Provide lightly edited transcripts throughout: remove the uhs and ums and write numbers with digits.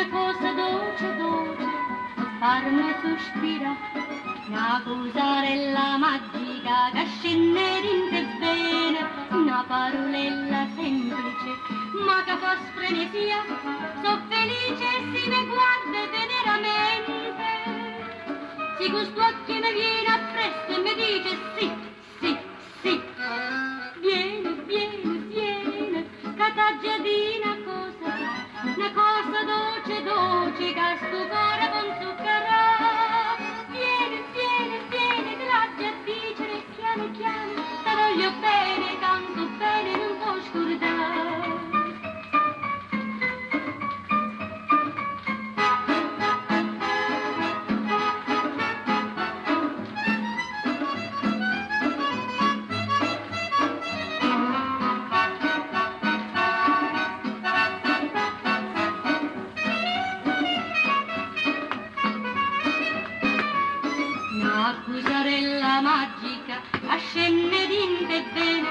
una cosa dolce, dolce, farmi sospirare. Una cosarella magica che scende dinte bene, una parolella semplice, ma che fa frenesia. So felice se mi guarda teneramente, se questo occhio mi viene appresso e mi dice sì, sì, sì. Vieni, vieni, vieni, che t'aggia di una cosa dolce, dolce, che sto cuore con zucchero. Vieni, vieni, vieni, te l'aggia a dicere, chiami, chiami, te voglio bene, tanto bene, non t'ho scordato. Una cusarella magica, a scende dinte bene,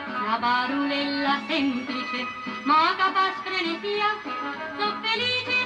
una parolella semplice, ma che fa frenesia, so felice